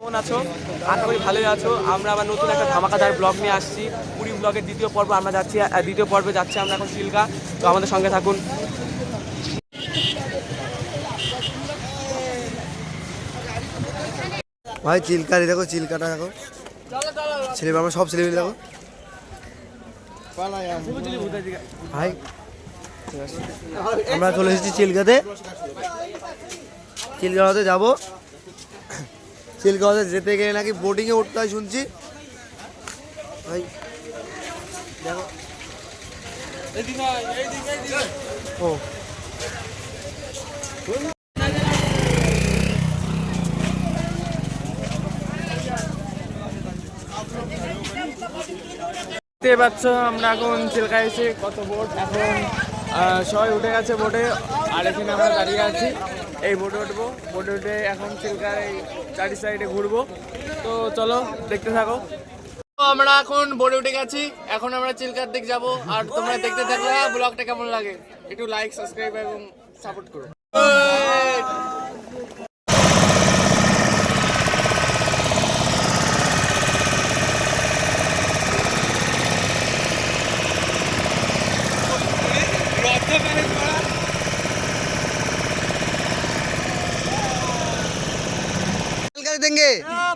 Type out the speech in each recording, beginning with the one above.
কেমন আছো? আশা করি ভালোই আছো। আমরা আবার নতুন একটা ধামাকাদার ব্লগ নিয়ে আসছি। পুরী ব্লগের দ্বিতীয় পর্ব আমরা যাচ্ছি, দ্বিতীয় পর্বে যাচ্ছি আমরা এখন চিল্কা। তো আমাদের সঙ্গে থাকুন। ভাই চিল্কা দেখো, চিল্কাটা দেখো, ছেলে আমরা সব ছেলে দেখো ভাই। আমরা চলে এসেছি চিল্কাতে, চিল্কাতে যাবো। চিল্কাতে যেতে গেলে নাকি বোটিংয়ে উঠতে হয় শুনছি ভাই। দেখো ও দেখতে পাচ্ছ আমরা এখন চিল্কা এসে কত বোট, এখন সবাই উঠে গেছে বোটে, আর এখানে আমরা দাঁড়িয়ে আছি। এই বোটে উঠবো, বোটে উঠে এখন চিল্কার এই চারি সাইডে ঘুরবো। তো চলো দেখতে থাকো। আমরা এখন বোটে উঠে গেছি, এখন আমরা চিল্কার দিক যাবো। আর তোমরা দেখতে থাকলে ব্লগটা কেমন লাগে একটু লাইক, সাবস্ক্রাইব এবং সাপোর্ট করো। देंगे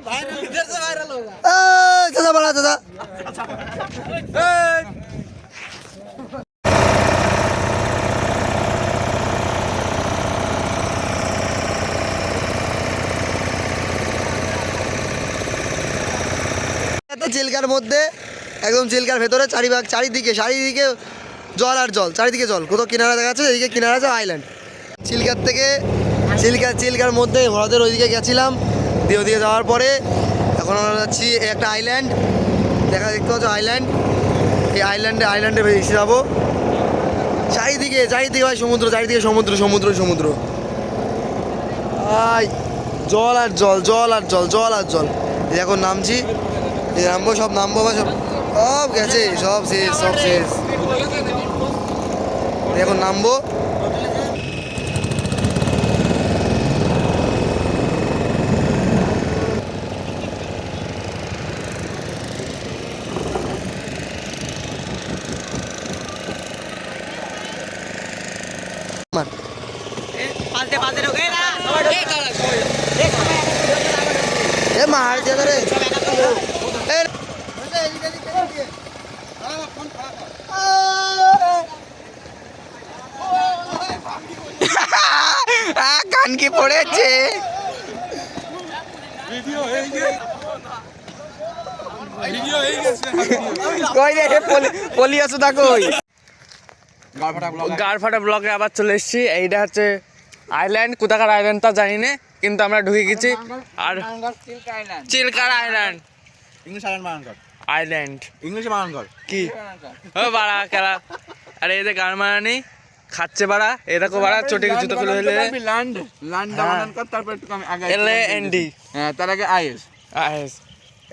भाई, इधर से वायरल होगा। दादा बड़ा दादा চিল্কার মধ্যে একদম চিল্কার ভেতরে চারিদিকে জল আর জল, চারিদিকে জল। কোথাও কিনারা দেখা যাচ্ছে, এদিকে কিনারা আছে আইল্যান্ড। চিল্কার থেকে চিল্কার মধ্যে হ্রদের ওইদিকে গেছিলাম, দিয়ে ওদিকে যাওয়ার পরে এখন আমরা যাচ্ছি একটা আইল্যান্ড দেখতে পাচ্ছ আইল্যান্ড। এই আইল্যান্ডে এসে যাবো। চারিদিকে ভাই সমুদ্র, চারিদিকে সমুদ্র আই জল আর জল। এখন নামছি, নামবো বা সব গেছে, সব শেষ। এখন নামবো। मार दिया रे कान की पड़े গারফাটা ব্লগে আবার চলে এসেছি। এইটা হচ্ছে আইল্যান্ড, কোথাকার আইল্যান্ড তা জানি না, কিন্তু আমরা ঢুকে গেছি। আর চিল্কার আইল্যান্ড কি ও বাড়া খেলা। আরে এই যে গান মারানি খাচ্ছে বাড়া, এ দেখো বাড়া চটে জুতো খুলে হলে তার আগে আইএস।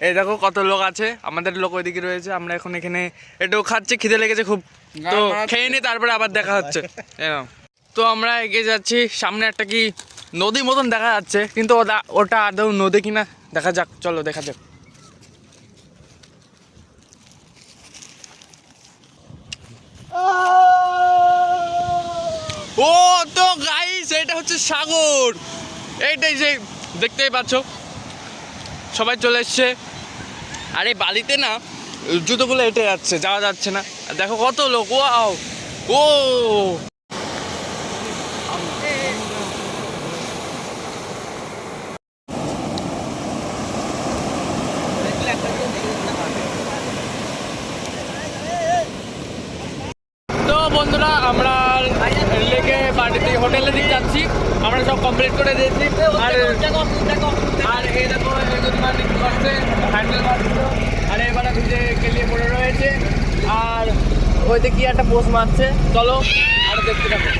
এই দেখো কত লোক আছে, আমাদের লোক ওইদিকে রয়েছে। আমরা এখন এখানে একটু খাচ্ছি, খিদে লেগেছে খুব, তো খেয়ে নি, তারপরে আবার দেখা হচ্ছে। তো আমরা এগিয়ে যাচ্ছি, সামনে একটা কি নদী মতন দেখা যাচ্ছে, কিন্তু ওটা আদৌ নদী কিনা দেখা যাক, চলো দেখা যাক। ও তো গাইস, এটা হচ্ছে সাগর। এইটাই যে দেখতেই পাচ্ছ, সবাই চলে এসছে। আরে বালিতে না জুতোগুলো এঁটে যাচ্ছে, যাওয়া যাচ্ছে না। দেখো কত লোক, ও বন্ধুরা, আমরা লেকে বাড়িতে হোটেলের দিকে যাচ্ছি। আমরা সব কমপ্লিট করে দিয়েছি। আর এই দেখো করছে হ্যান্ডেল মারছিল, আর এবার ভিজে কেলিয়ে পড়ে রয়েছে। আর ওইতে কি একটা পোস্ট মারছে, চলো আর দেখতে থাকো।